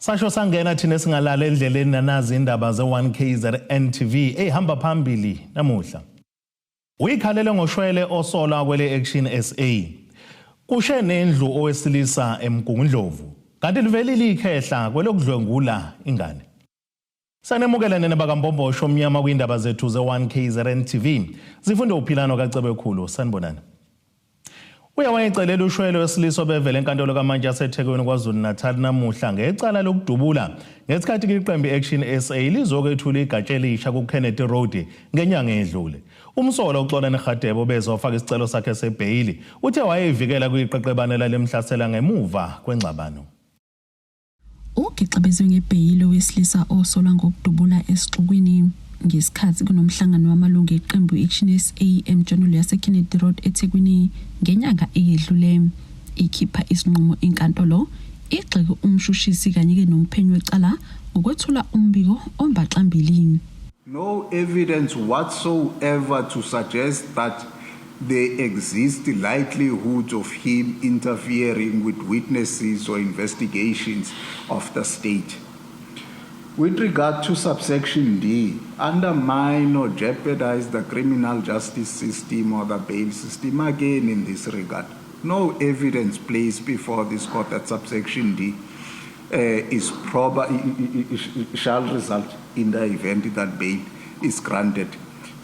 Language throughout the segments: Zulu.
Sasho sangena thina singalala endleleni nanazi indaba ze1KZN TV ehamba phambili namuhla. Uyikhalele ngoshwele osola kwele Action SA. Kushe nendlu owesilisa eMgungundlovu. Kanti livelile ikhehla kwelokudlwengula ingane. Sanemukela nene bakambombosho omnyama kwindaba zethu ze1KZN TV. Zifunde uphilano kaCebekhulu sanibonana. Uyawayecelela ushwele wesilisa obevele enkantolo kaMantshi yaseThekwini KwaZulu-Natal namuhla ngecala lokudubula ngesikhathi iqembu Action SA lizokwethula igatsha elisha kuKennedy Road ngenyanga edlule. Umsola uXolani Radebe obezofaka isicelo sakhe sebhayili uthe wayeyivikela kwiqeqebane lalemhlasela ngemuva kwengxabano. Ugixabezwe ngebhayili wesilisa osolwa ngokudubula esixukwini ngesikhathi kunomhlangano wamalungu eqembu Action SA emjondolo yaseKennedy Road eThekwini ngenyanga eyedlule. Ikhipha isinqumo inkantolo igxeke umshushisi kanye nomphenyi wecala ngokwethula umbiko ombaxambili. No evidence whatsoever to suggest that there exists likelihood of him interfering with witnesses or investigations of the state. With regard to subsection D, undermine or jeopardize the criminal justice system or the bail system, again in this regard. No evidence placed before this court that subsection D shall result in the event that bail is granted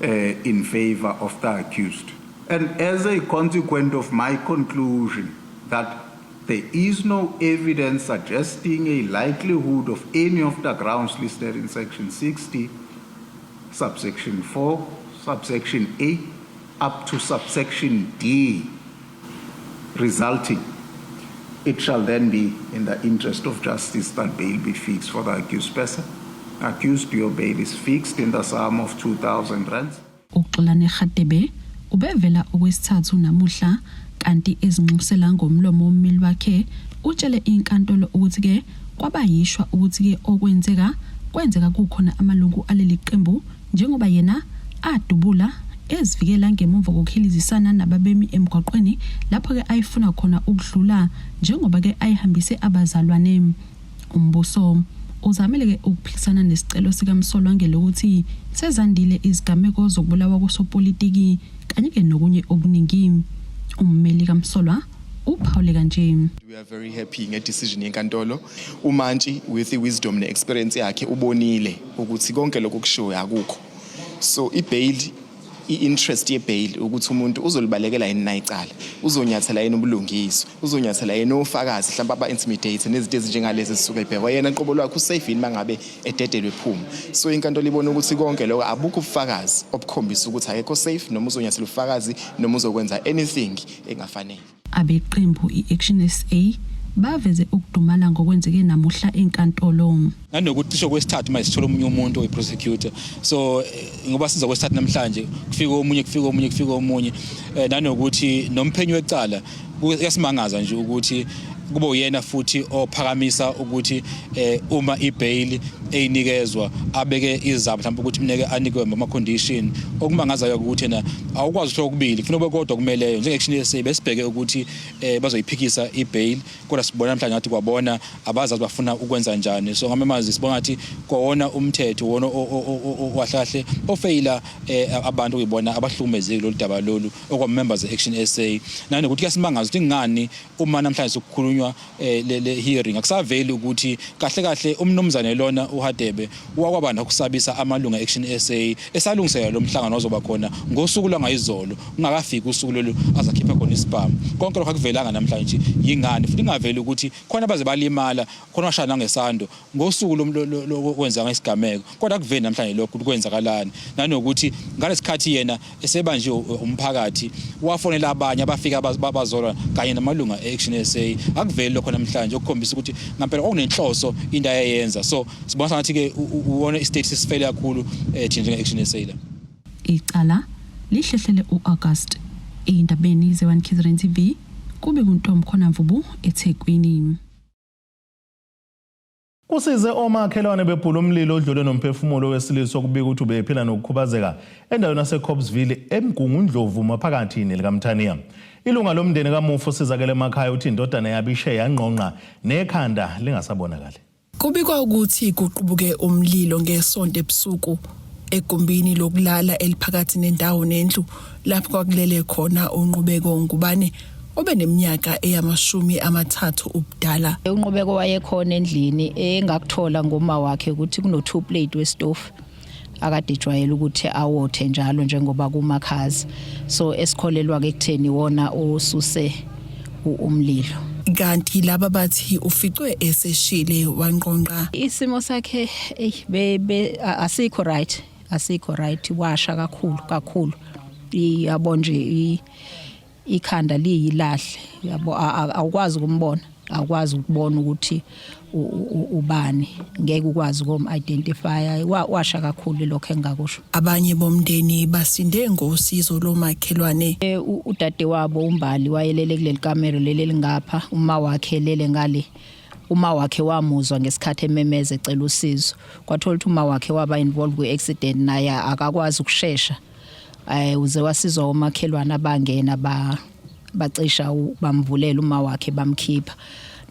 in favor of the accused. And as a consequence of my conclusion that there is no evidence suggesting a likelihood of any of the grounds listed in section 60, subsection 4, subsection A, up to subsection D resulting, it shall then be in the interest of justice that bail be fixed for the accused person. Accused, your bail is fixed in the sum of 2,000 rands. uXolani Radebe ubevela okwesithathu namuhla kanti ezinxusela ngomlomo wommeli wakhe utshele inkantolo ukuthi ke kwabayishwa ukuthi ke kwenzeka kukhona amalungu aleli qembu njengoba yena adubula ezivikela ngemuva kokuhilizisana nababemi emgwaqweni lapho ke ayifuna khona ukudlula njengoba ke ayihambise abazalwane. Umbuso uzamele ke ukuphikisana nesicelo sikaMsolwa lokuthi sezandile izigameko zokubulawa kosopolitiki kanye ke nokunye okuningi. Ummeli kaMsolwa uphawule kanje. We are very happy ngedecision yenkantolo. uMantshi with the wisdom ne experience yakhe ubonile ukuthi konke lokho kushoyo akukho. So ibail interest yebail ukuthi umuntu uzolibalekela yini nayicala, uzonyathela yini ubulungiswa, uzonyathela yini ofakazi mhlawumbe aba intimidate nezinto ezinjengalezi zisuka ebhekwa yena inqobo lwakhe usafe yini mangabe ededelwe phuma. So inkantolo ibona ukuthi konke lokho abukho ubufakazi obukhombisa ukuthi akekho safe noma uzonyathela ufakazi noma uzokwenza anything engafanele. Abeqembu iAction SA baveze ukudumala ngokwenzeke namuhla enkantolo. Nanokuthi isho kwesithathu manje sithola umunye umuntu oyiprosecutor. So ngoba siza kwesithathu namhlanje kufika omunye nanokuthi nomphenyi wecala uyasimangaza nje ukuthi kube uyena futhi ophakamisa ukuthi uma ibail eyinikezwa abeke izaba mhlawumbe ukuthi mneke anikwe ama condition okumangazayo ukuthi yena awukwazi ukuthola kubili kufanele kodwa kumeleyo njengeAction SA besibheke ukuthi bazoyiphikisa ibail kodwa sibona namhlanje ngathi kwabona abazazi bafuna ukwenza njani. So ngamamazi sibona ngathi kwona umthetho wona owahlahle ofeyila abantu uyibona abahlukumezeki lo daba lolu okwa members eAction SA nanokuthi kuyasimangaza ukuthi ngani uma namhlanje sokukhulunywa le hearing akusaveli ukuthi kahle umnumzane lona uRadebe wakwabanda ukusabisa amalunga eAction SA esalungisela lo mhlangano ozoba khona ngosuku langayizolo ungakafika usuku lolu azakhipha khona isibhamu. Konke lokho akuvelanga namhlanje yingani futhi ingaveli ukuthi khona baze balimala khona washana ngesando ngosuku lokwenza ngesigameko kodwa akuveli namhlanje lokho ukwenzakalana nanokuthi ngalesikhathi yena esebanje umphakathi wafonela abanye abafika bazolwa kanye namalunga eAction SA akuveli lokho namhlanje ukukhombisa ukuthi ngempela okunenhloso into ayenza. So sibona ngathi ke uwona istate sifele kakhulu thina njengeAction SA la. Icala lihlehlele uAugust indabeni ze1KZN TV kube kuntombi khona Mvubu eThekwini. Kusize omakhelwane bephula umlilo odlule nomphefumulo wesilisa okubika ukuthi ubephila nokukhubazeka endaweni yaseCobsville eMgungundlovu maphakathi nelikaMthaniya. Ilunga lomndeni kaMufu sizakele emakhaya uthi indodana yabishe yanqonqa nekhanda lingasabonakali. Kubikwa ukuthi kuqubuke umlilo ngesonto ebusuku egumbini lokulala eliphakathi nendawo nendlu lapho kwakulele khona uNqubeko Ngubane obeneminyaka eya30 ubudala. uNqubeko wayekhona endlini engakuthola ngoma wakhe ukuthi kuno 2 plate westove akade ejwayele ukuthi awothe njalo njengoba kumakhazi, so esikholelwa ke kutheni wona osuse umlilo. Kanti laba bathi uficwe eseshile wanqonqa. Isimo sakhe asikho right, washa kakhulu yabo nje ikhanda liyilahle yabo, awukwazi ukubona ukuthi ubani, ngeke ukwazi ukum-identifya, washa kakhulu lokho engakusho. Abanye bomndeni basinde ngosizo lomakhelwane. Udade wabo uMbali wayelele kuleli kamera leli lingapha, uma wakhe lele ngale. Uma wakhe wamuzwa ngesikhathi ememeze ecela usizo, kwathola ukuthi uma wakhe waba involved kwi-accident naye akakwazi ukushesha. Uze wasizwa umakhelwane abangena bacisha bamvulela uma wakhe bamkhipha.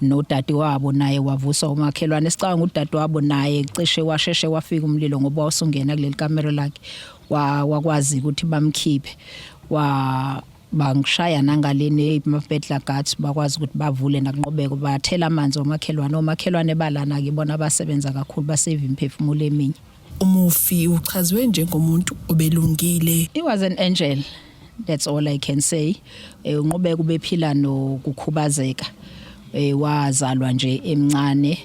Nodade wabo naye wavuswa umakhelwane, sicabanga udade wabo naye cishe washeshe wafika umlilo ngoba wasungena kuleli kamera lakhe wakwazi ukuthi bamkhiphe, bangishaya nangaleni emabhedla guards bakwazi ukuthi bavule nakunqobeko bathela amanzi omakhelwane balana ke bona basebenza kakhulu basave imphefumulo eminye. Umufi uchazwe njengomuntu obelungile. He was an angel, that's all I can say. uNqobeko bephila nokukhubazeka, wazalwa nje emncane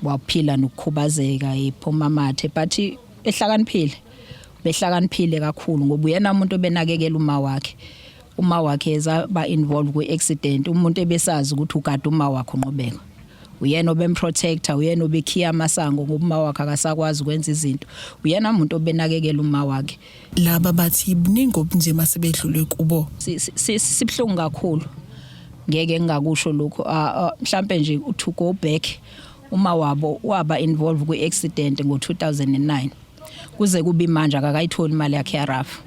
waphila nokukhubazeka ephuma mathe, but behlakaniphile kakhulu ngoba uyena umuntu obenakekela uma wakhe ezaba involved kwi-accident, umuntu ebesazi ukuthi ugada uma wakhe uNqobeko, uyena obemprotector, uyena obekhiya amasango ngoba uma wakhe akasakwazi ukwenza izinto, uyena umuntu obenakekela uma wakhe. Laba bathi buningi obunzima sebedlule kubo. Sibhlungu kakhulu, ngeke ngingakusho lokho, mhlambe nje to go back, uma waba involved kwi-accident ngo-2009 kuze kube manje akakayitholi imali yakhe yarafu.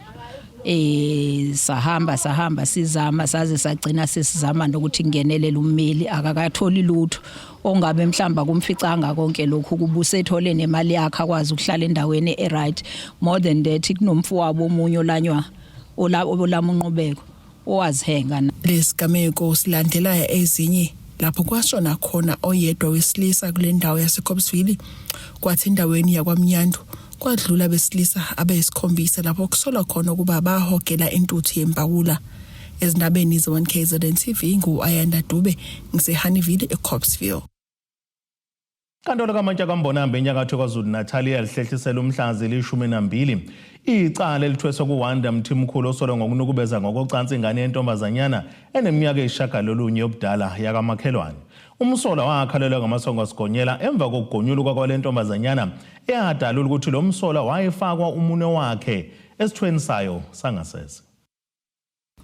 Sahamba sizama saze sagcina sesizama nokuthi kungenelela ummeli, akakatholi lutho ongabe mhlamba kumficanga konke lokhu, kubusethole nemali yakhe akwazi ukuhlala endaweni eright. More than that, kunomfowabo omunye olanywa olama uNqobeko owazihenga. Lesigameko silandela ezinye lapho kwashona khona oyedwa wesilisa kule ndawo yaseCobsville, kwathi endaweni yakwaMnyandu kwadlula besilisa abayisikhombisa lapho kusolwa khona ukuba bahogela intuthu yembawula. Ezindabeni ze1KZN TV ngu-Ayanda Dube, ngiseHoneyville eCobsville. Inkantolo kaMantya kaMbonambe enyakatho KwaZulu Natal yalihlehlisa umhla zili-12 icala elithweswe kuWanda Mthimkhulu osolwa ngokunukubeza ngokocansi ingane yentombazanyana eneminyaka eyishagalolunye yobudala yakamakhelwane. Umsolwa wakhalelwa ngamasongo asigonyela emva kokugonyuluka kwale ntombazanyana eyadala ukuthi lo msolwa wayefakwa umunwe wakhe esithweni sayo sangasese.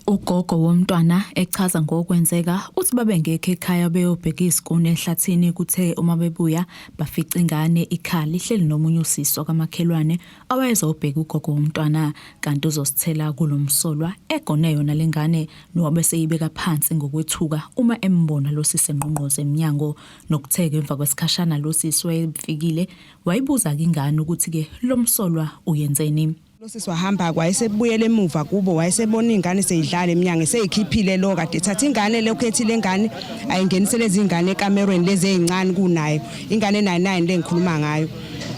Ugogo womntwana echaza ngokwenzeka uthi babengekho ekhaya beyobheka isikuni ehlathini kuthe uma bebuya bafica ingane ikhala ihleli nomunye usisi kamakhelwane awayezobheka ugogo womntwana, kanti uzosithela kulomsolwa egone yona lengane nowabe seyibeka phansi ngokwethuka uma embona lo sisi enqonqoze eminyango. Nokutheka emva kwesikhashana lo sisi wayefikile wayibuza ingane ukuthi ke lo msolwa uyenzeni. Losisi wahamba kwayesebuyela emuva kubo, wayesebona ingane seyidlala eminyango seyikhiphile lo kade thatha ingane lekhethile ingane ayingenisele izingane ekamerweni lezi ezincane kunayo, ingane ena9 lengikhuluma ngayo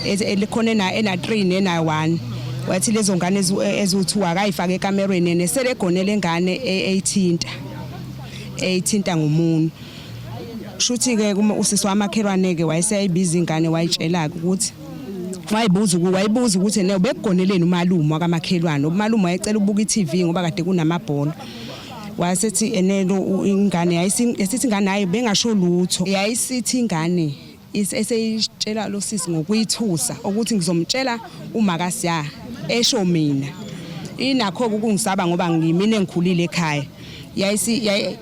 elikhona ena3 nena1, wathi lezo ngane ezu2 akayifaka ekamerweni nesele egonele ingane eyithinta ngomunwe. Shuthi ke usisi wamakhelwane ke wayeseyibiza ingane wayitshela ukuthi wayibuza ukuthi ne ubekugoneleni umalume wakamakhelwane. Umalume wayecela ukubuka iTV ngoba kade kunamabhola. Wasethi enelo ingane yayisithi ingane hayi bengasho lutho, yayisithi ingane eseyitshela lo sisi ngokuyithusa ukuthi ngizomtshela uma kasiya esho mina inakho ukungisaba ngoba ngimine engikhulile ekhaya.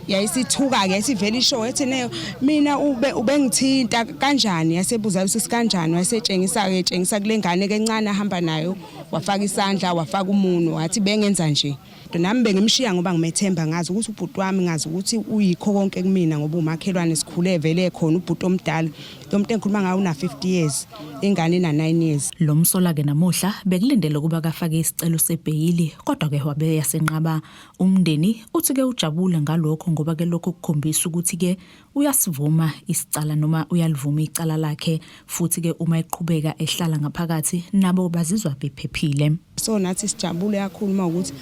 Yayisithuka ke sivela ishow ethi ne mina ubengithinta kanjani, yasebuza usisi kanjani, wasetshengisa kule ngane kencane ahamba nayo wafaka isandla wafaka umunwe wathi bengenza nje nami bengimshiya ngoba ngimethemba ngazi ukuthi ubhuti wami ngazi ukuthi uyikho konke kumina ngoba umakhelwane sikhule vele khona ubhuti omdala lo muntu engikhuluma ngayo una 50 years ingane ina 9 years. Lo msola ke namuhla bekulindele kuba kafake isicelo sebheyili kodwa ke wabe yasenqaba. Umndeni uthi ke ujabule ngalokho ngoba ke lokho kukhombisa ukuthi ke uyasivuma isicala noma uyalivuma icala lakhe futhi ke uma eqhubeka ehlala ngaphakathi nabo bazizwa bephephile. So nathi sijabule kakhulu ukuthi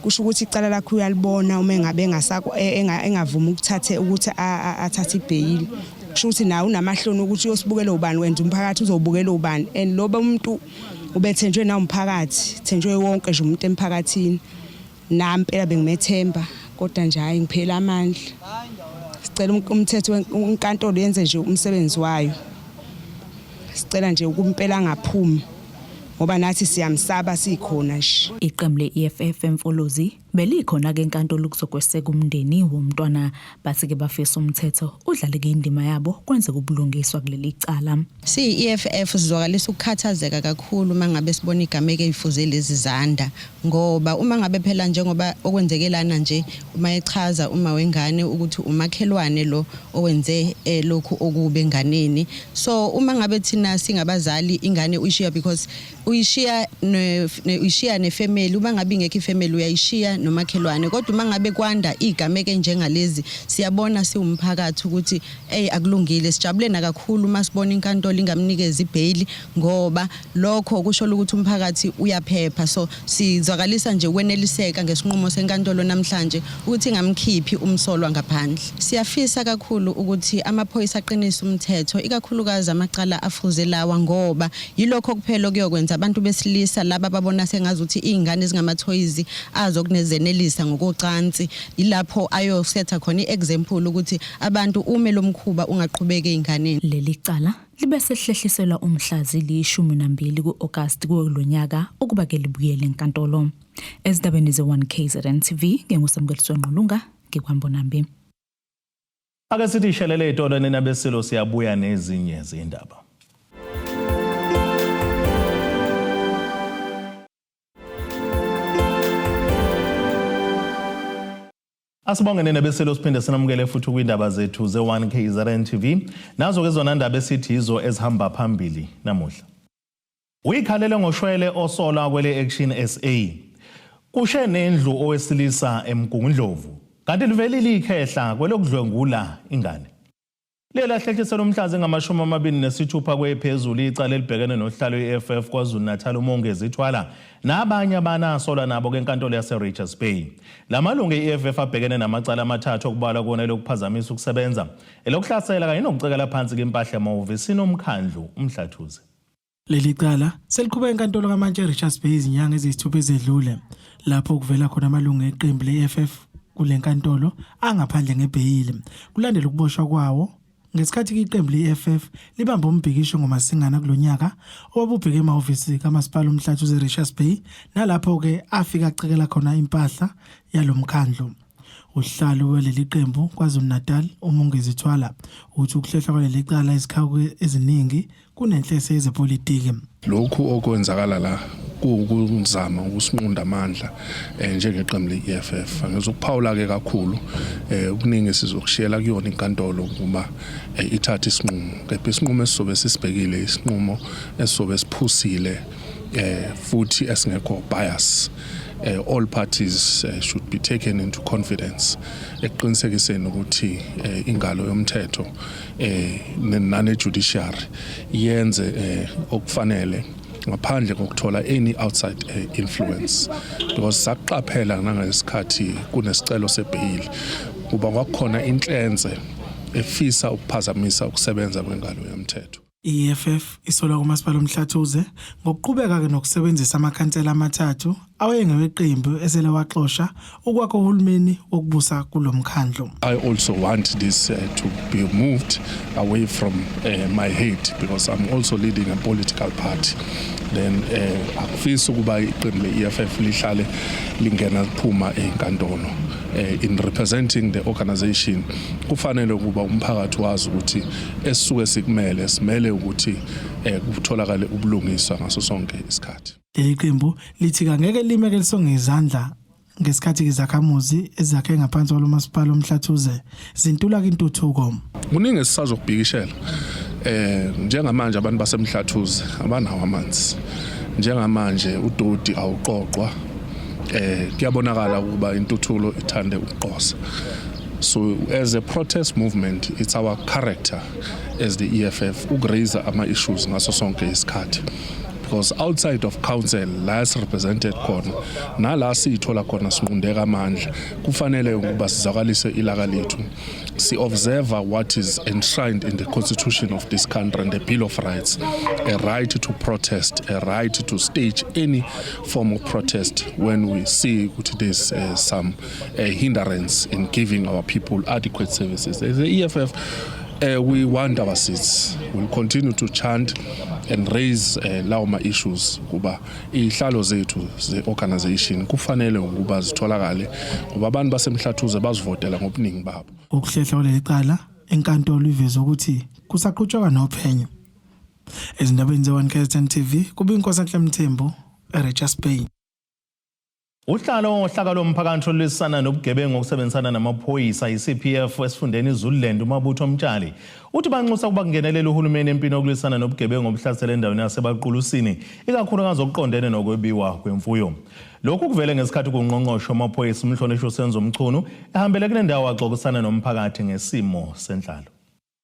kusho ukuthi icala lakhe uyalibona uma engabe engavuma ukuthathe ukuthi athathe ibheyili. Kusho ukuthi nawe unamahloni ukuthi uyosibukela ubani wenza umphakathi uzobukela ubani and loba umuntu ubethenjwe na umphakathi thenjwe wonke nje umuntu emphakathini nami phela bengimethemba kodwa nje hayi ngiphela amandla. Sicela umthetho wenkantolo yenze nje umsebenzi wayo. Sicela nje ukumpela angaphumi ngoba nathi siyamsaba sikhona nje. Iqembu le-EFF Mfolozi belikhona ke enkantolo kuzokweseka umndeni womntwana bathi ke bafisa umthetho udlale ke indima yabo kwenze kubulungiswa kuleli cala. Si-EFF sizwakalisa ukukhathazeka kakhulu mangabe sibona igama eyifuze lezi zanda ngoba uma ngabe phela njengoba okwenzekelana nje uma echaza uma wengane ukuthi umakhelwane lo owenze lokhu okube enganeni. So uma ngabe thina singabazali ingane uyishiya because uyishiya nefamily uma ngabe ingekho ifamily uyayishiya nomakhelwane kodwa uma ngabe kwanda igama njengalezi siyabona siwumphakathi ukuthi akulungile. Sijabulena kakhulu masibona inkantolo ingamnikeza ibhayili ngoba lokho kusho ukuthi umphakathi uyaphepha. So sizwakalisa nje ukweneliseka ngesinqumo senkantolo namhlanje ukuthi ingamkhiphi umsolwa ngaphandle. Siyafisa kakhulu ukuthi amaphoyisa aqinise umthetho ikakhulukazi amacala afuze lawa ngoba yilokho kuphela kuyokwenza abantu besilisa laba babona sengazi ukuthi izingane ezingamathoyizi azokunezenelisa ngokocansi ilapho ayosetha khona iexample ukuthi abantu ume lomkhuba ungaqhubeke inganeni. Leli cala libe sehlehliselwa umhlazi li-12 ku-August kulonyaka ukuba ke libuyele enkantolo. Ezindabeni ze-1 KZN TV ngengusamukeliso Nqulunga ngikwambonambi. Ake sithi ishelele itolo nenabesilo siyabuya nezinye izindaba. Asibonge nenabeselo siphinde sinamukele futhi kwindaba zethu ze-1 KZN TV. Nazo ke zona indaba esithi izo ezihamba phambili namuhla. Uyikhalele ngoshwele osola kwele Action SA. Kushe nendlu owesilisa eMgungundlovu. Kanti livelile ikhehla kwelokudlwengula ingane. Lela hlehlisela umhlazi ngama-26 kwephezulu icala elibhekene nohlalo we-EFF KwaZulu Natal uMongezi Thwala nabanye abanasola nabo kenkantolo yase-Richards Bay. Lamalungu e-EFF abhekene namacala amathathu okubalwa kuona lokuphazamisa ukusebenza elokuhlasela kanye nokucekela phansi kwempahla emahhovisini omkhandlu uMhlathuze. Leli cala seliqhubeka enkantolo kaMantshi eRichards Bay izinyanga eziyisithupha ezedlule lapho kuvela khona amalungu eqembu le-EFF kule nkantolo angaphandle ngebheyili kulandela ukuboshwa kwawo. Ngesikhathi iqembu le-EFF libamba umbhikisho ngomasingana kulonyaka obubheke emahhovisi kaMasipala uMhlathuze eRichards Bay nalapho ke afika acekela khona impahla yalomkhandlu. Uhlalo weleli qembu KwaZulu Natal uMongezi Thwala uthi ukuhlehla kwaleli cala izikhawu eziningi kunenhlese yezepolitiki. Lokhu okwenzakala la ukuzama ukusinqunda amandla njengeqembu le-EFF ngizokuphawula ke kakhulu ukuningi sizokushiyela kuyona inkantolo ukuba ithatha isinqumo kepha isinqumo esizobe sisibhekile isinqumo esizobe siphusile futhi esingekho bias. All parties should be taken into confidence eqinisekiseni ukuthi ingalo yomthetho nane judiciary yenze okufanele ngaphandle kokuthola any outside influence because saqaphela nangesikhathi kunesicelo sebhayili kuba kwakhona inhlenze efisa ukuphazamisa ukusebenza kwengalo yomthetho. I-EFF isola kuMasipala uMhlathuze ngokuqhubeka ke nokusebenzisa amakhansela amathathu awayengeweqembu eselawaxosha ukwakho uhulumeni wokubusa kulomkhandlu. I also want this to be moved away from my head because I'm also leading a political party. Then akufisa ukuba iqembu le-EFF lihlale lingena liphuma enkantolo. In representing the organization kufanele ukuba umphakathi wazi ukuthi esisuke sikumele simele ukuthi kutholakale ubulungiswa ngaso sonke isikhathi. Leli qembu lithi angeke limeke lisonge izandla ngesikhathi izakhamuzi ezakhe ngaphansi kwalomasipala omhlathuze zintula intuthuko. Kuningi esisazokubhikishela. Njengamanje abantu basemhlathuze abanawo amanzi. Njengamanje udodi awuqoqwa. Kuyabonakala ukuba intuthulo ithande ukuqosa. So as a protest movement, it's our character as the EFF ukuraise ama issues ngaso sonke isikhathi. Because outside of council la represented khona nala sithola khona siqundeka amandla kufanele ukuba sizakalise ilaka lethu si observe what is enshrined in the constitution of this country and the Bill of Rights, a right to protest, a right to stage any form of protest when we see that there's some hindrance in giving our people adequate services. As the EFF, we want our seats. We'll continue to chant and raise lauma issues kuba ihlalo zethu ze organization kufanele ukuba zitholakale kuba abantu basemhlathuze bazivotela ngobuningi babo. Ukuhlehla kuleli cala enkantolo iveza ukuthi kusaqhutshwa nophenyo. Ezindabeni ze 1KZN TV kuba inkosi Mthembu eRichards Bay. Uhlalo ohlaka lomphakathi olwisana nobugebengu ngokusebenzisana namaphoyisa iCPF esifundeni iZululand uMabutho Mtshali uthi banxusa kuba kungenelela uhulumeni empini okulwisana nobugebengu obhlasela endaweni yaseBaqulusini ikakhulukazi okuqondene nokwebiwa kwemfuyo. Lokhu kuvele ngesikhathi kungqongqosho amaphoyisa uMhlonishwa Senzo Mchunu ehambele kule ndawo axoxisana nomphakathi ngesimo senhlalo.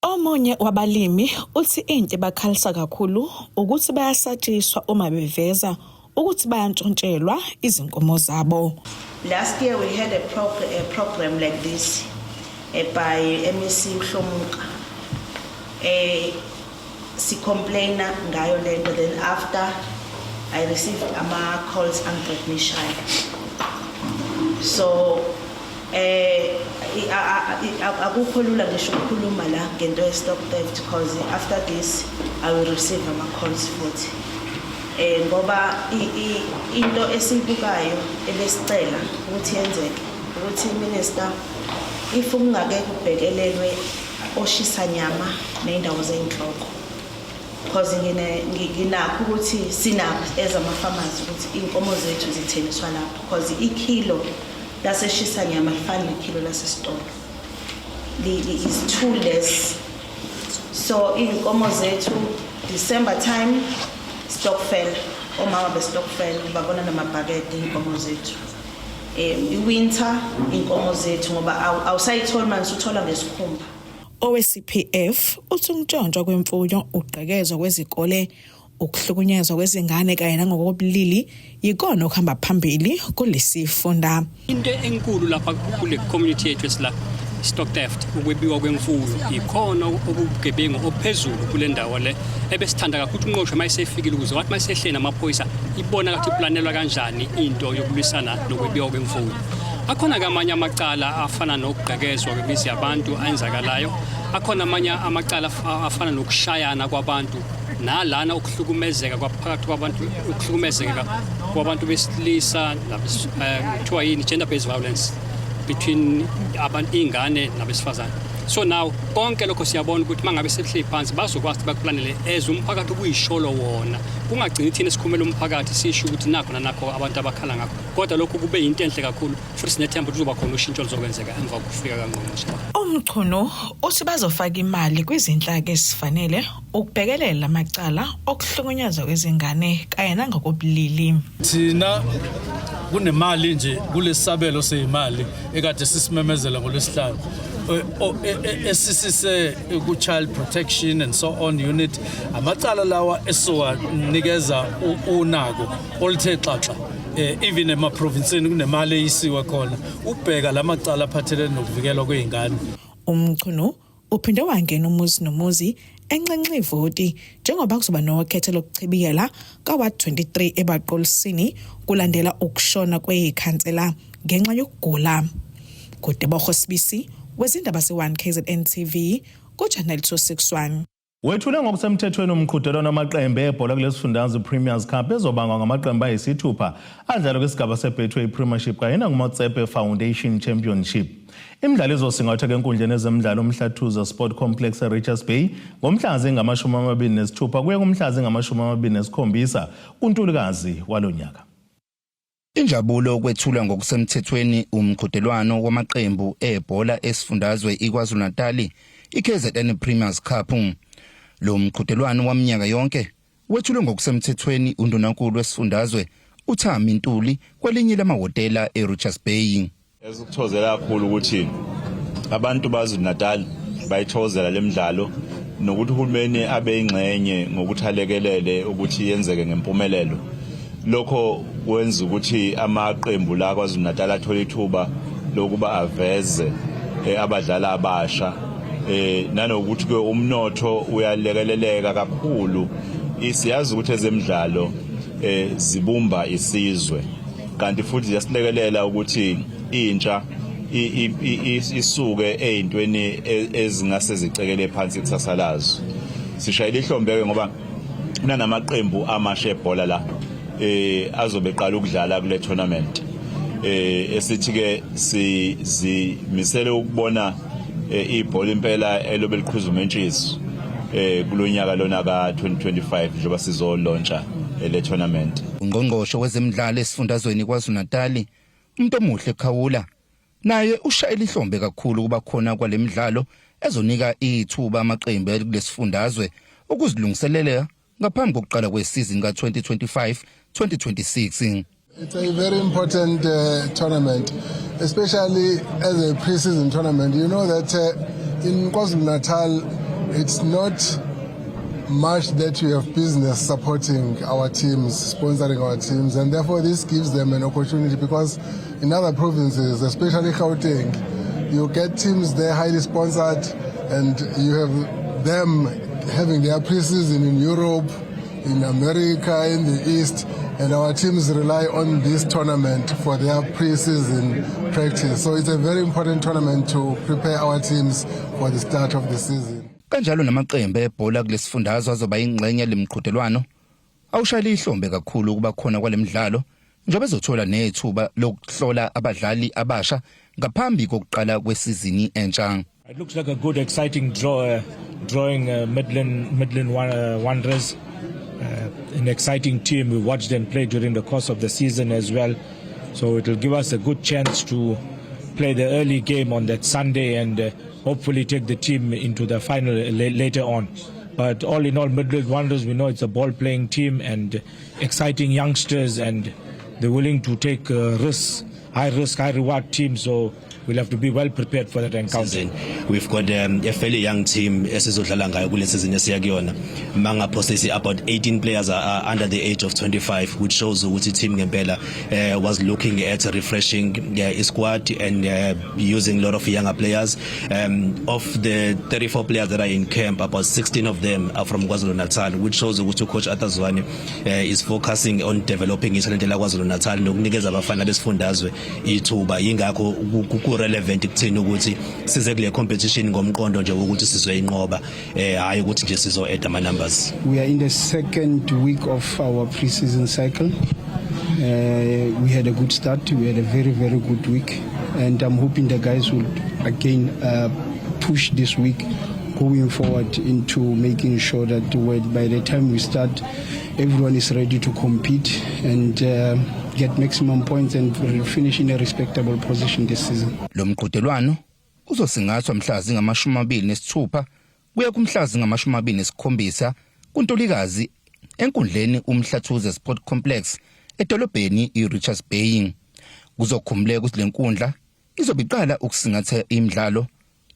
Omunye wabalimi uthi into bakhalisa kakhulu ukuthi bayasatshiswa uma beveza ukuthi bayantshontshelwa izinkomo zabo. Last year we had a program like this by MEC Uhlomuka. Si complaina ngayo lento, then after I received ama calls unrecognition. So akukho lula ngisho ukukhuluma la ngento ye stock theft because after this I will receive ama calls futhi. Ngoba into esibukayo ebesicela ukuthi yenzeke ukuthi minister if ungake kubhekelelwe oshisa nyama nendawo zeinhloko because nginakho ukuthi sinaphi as ama farmers ukuthi inkomo zethu zithengiswa lapho because ikilo laseshisa nyama lifana nekilo lasesitolo is too less. So inkomo zethu December time stock fell omama be stock fell babona namabhakede inkomo zethu. I-winter inkomo zethu ngoba awusayithola manje uthola ngesikhumba. OweCPF uthi umntshontsho kwemfuyo ugqekezwa kwezikole ukuhlukunyezwa kwezingane kanye nangokobulili yikona okuhamba phambili kulesifunda. Into enkulu lapha kule community yethu esila stock theft ukwebiwa kwemfuyo ikhona obugebengu ophezulu kule ndawo le ebesithanda kakhulu unqosho mayisefikile ukuze wathi mayisehlena amaphoyisa ibona kathi iplanelwa kanjani into yokulwisana nokwebiwa kwemfuyo. Akhona kamanye amacala afana nokugqekezwa kwemizi yabantu ayenzakalayo, akhona amanye amacala afana nokushayana kwabantu nalana ukuhlukumezeka kwaphakathi kwabantu, ukuhlukumezeka kwabantu besilisa kuthiwa yini gender based violence between abantu ingane nabesifazane. So now konke lokho siyabona ukuthi mangabe sehleli phansi bazokwazi bakuplanele as umphakathi kuyisholo wona kungagcini thina sikhumela umphakathi sisho ukuthi nakho nanakho abantu abakhala ngakho kodwa lokho kube into enhle kakhulu futhi sinethemba ukuthi kuzoba khona ushintsho lizokwenzeka emva kokufika kangqongqoshe. Umchunu uthi bazofaka imali kwizinhlaka esifanele ukubhekelela amacala okuhlukunyezwa kwezingane kanye nangokobulili. Thina kunemali nje kulesabelo seyimali ekade sisimemezela ngolwesihlanu esisise ku-child protection and so on unit amacala lawa esiwanikeza unako oluthe xaxa even emaprovinsini kunemali eyisiwe khona ubheka lamacala aphathelene nokuvikelwa kwezingane. Umchunu uphinde wangena umuzi nomuzi enxenxe ivoti njengoba kuzoba nokhetho lokuchibiyela ka-Ward 23 eBaqulusini kulandela ukushona kweyikhansela ngenxa yokugula. Kudebogo Sibisi wezindaba ze 1KZN TV kuChannel 261. Wethule ngokusemthethweni umqhudelwano wamaqembu ebhola kulesifundazwe Premiers Cup ezobangwa ngamaqembu ayisithupha adlala kwisigaba seBetway Premiership kanye nanguMotsepe Foundation Championship. Imidlalo izosingathwa enkundleni ezemidlalo uMhlathuza Sport Complex eRichards Bay ngomhla zingama-26 kuya kumhla zingama-27 kuNtulikazi walonyaka. Injabulo okwethula ngokusemthethweni umqhudelwano wamaqembu ebhola esifundazwe iKwaZulu-Natal iKZN Premiers Cup. Lo mqhudelwano waminyaka yonke wethulwe ngokusemthethweni undunankulu wesifundazwe uThami Ntuli kwelinye lamahhotela eRichards Bay. Esikuthozela kakhulu ukuthi abantu baZulu-Natal bayithozela lemidlalo nokuthi uhulumeni abe ingxenye ngokuthi alekelele ukuthi yenzeke ngempumelelo. Lokho kwenza ukuthi amaqembu la kwaZulu-Natal athole ithuba lokuba aveze abadlali abasha nanokuthi ke umnotho uyalekeleleka kakhulu. Siyazi ukuthi ezemidlalo zibumba isizwe kanti futhi yasilekelela ukuthi intsha isuke ezintweni ezingase zicekele phansi ikusasa lazo. Sishayile ihlombe ngoba kunamaqembu amasha ebhola la azobe eqala ukudlala kule tournament. Esithi ke sizimisele ukubona ibhola impela elobe liqhuza umentshiso kulonyaka lona ka2025 njengoba sizolontsha le tournament. Ungqongqoshe wezemidlalo esifundazweni kwaZulu-Natal uMntomuhle Khawula naye ushayela ihlombe kakhulu kuba khona kwalemidlalo ezonika ithuba amaqembu kulesifundazwe ukuzilungiselela ngaphambi kokuqala kwesizini ka2025-2026. It's a very important tournament, especially as a pre-season tournament. You know that in KwaZulu-Natal, it's not much that you have business supporting our teams, sponsoring our teams, and therefore this gives them an opportunity because in other provinces, especially Gauteng, you get teams there highly sponsored and you have them having their pre-season in Europe, in America, in the East, and our teams rely on this tournament for their pre-season practice. So it's a very important tournament to prepare our teams for the start of the season. Kanjalo namaqembu ebhola kulesifundazwe azoba ingxenye lemqhudelwano awushayile ihlombe kakhulu kuba khona kwalemidlalo njengoba bezothola nethuba lokuhlola abadlali abasha ngaphambi kokuqala kwesizini entsha. It looks like a good exciting drawing Midland Wanderers. An exciting team. We watched them play during the course of the season as well. So it will give us a good chance to play the early game on that Sunday and hopefully take the team into the final later on. But all in all, Midland Wanderers, we know it's a ball-playing team and exciting youngsters and they're willing to take risks, high reward team. So we'll have to be well prepared for that encounter. We've got a fairly young team esizodlala ngayo kule season esiyakuyona. Manga process about 18 players are under the age of 25, which shows ukuthi team ngempela was looking at refreshing his squad and using a lot of younger players. Of the 34 players that are in camp, about 16 of them are from KwaZulu-Natal, which shows ukuthi Coach Atazwane is focusing on developing italent la KwaZulu-Natal nokunikeza abafana besifundazwe ithuba. Yingakho relevant kuthina ukuthi size kule competition ngomqondo nje ukuthi sizoyinqoba hayi ukuthi nje sizo-add ama numbers. We are in the second week of our pre-season cycle. We had a good start. We had a very, very good week. And I'm hoping the guys will again push this week going forward into making sure that by the time we start, everyone is ready to compete and get maximum points and finish in a respectable position this season. Lo mqhudelwano uzosingathwa mhla zingama-26 kuya kumhla zingama-27 kuNtulikazi enkundleni uMhlathuza Sport Complex edolobheni iRichards Bay. Kuzokhumuleka ukuthi le nkundla izobiqala ukusingatha imidlalo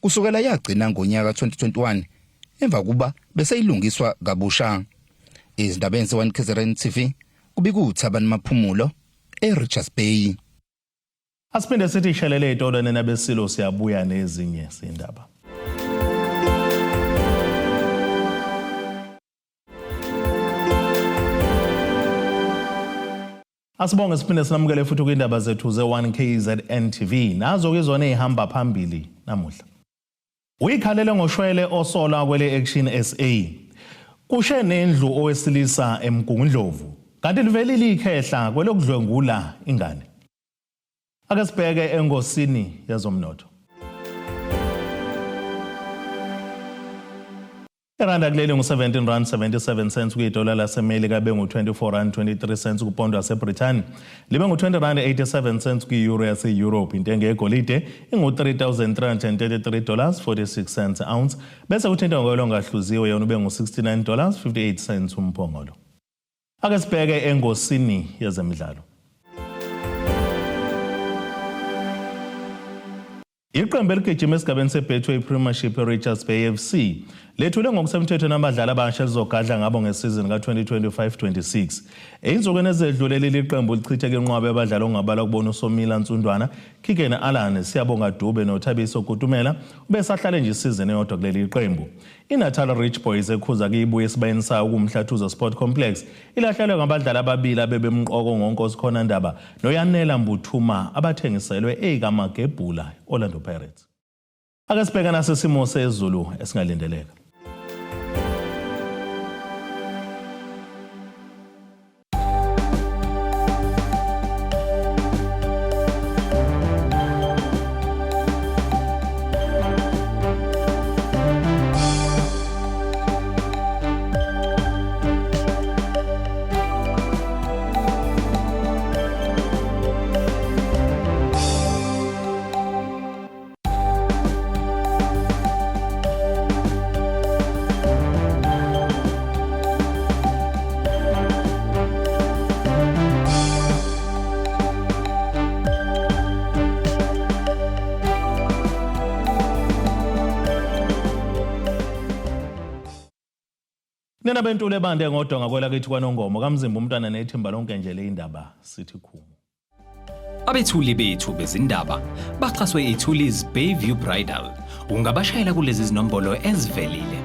kusukela yagcina ngonyaka 2021 emva kuba beseyilungiswa kabusha. Izindabeni ze-1 KZN TV kubikuThabani Maphumulo eRichards Bay. Asiphinde sithi ishelele itolwane nabesilo siyabuya nezinye izindaba. Asibonge siphinde sinamukele futhi kwindaba zethu ze-1 KZN TV nazo ke zona ezihamba phambili namuhla. Uyikhalele ngoshwele osola kwele Action SA. Kushe nendlu owesilisa eMgungundlovu. Kanti livelile ikhehla kwelokudlwengula ingane. Ake sibheke engosini yazomnotho. Iranda kuleli ngu-17.77 kuyidola laseMelika bengu 24.23 kupondo yaseBrithani libe ngu-20.87 kuyi-euro yase-Europe. Intengo yegolide ingu-$3,333.46 ounce bese kuthi intengo yolongahluziwe yona ube ngu-$69.58 umphongolo. Ake sibheke engosini yezemidlalo. Iqembu eligijima esigabeni seBetway Premiership Richards Bay FC lethule ngokusemthethweni abadlali abasha lizogadla ngabo ngesizini ka-2025-26. Eyinsukwini ezedlule leli qembu lichitheke inqwaba yabadlali ongabala kubona uSomila Nsundwana, Kikene Alan, Siyabonga Dube noThabiso Kutumela ubesahlale nje isizini eyodwa kuleli qembu. INatal Rich Boys ekhuza kuyibuye esibayeni sayo kumhlathuzo Sport Complex ilahlelwe ngabadlali ababili abebemqoko ngoNkosi Khona Ndaba noYanela Mbuthuma abathengiselwe eKamagebhula Orlando Pirates. Ake sibheke nasesimo sezulu esingalindeleka. Nena bentule bande ngodwa ngakwela kithi kwaNongoma kaMzimba umntwana nethimba lonke nje le indaba sithi khumo. Abethuli bethu bezindaba baxhaswe iThuli's Bayview Bridal. Ungabashayela kulezi zinombolo ezivelile.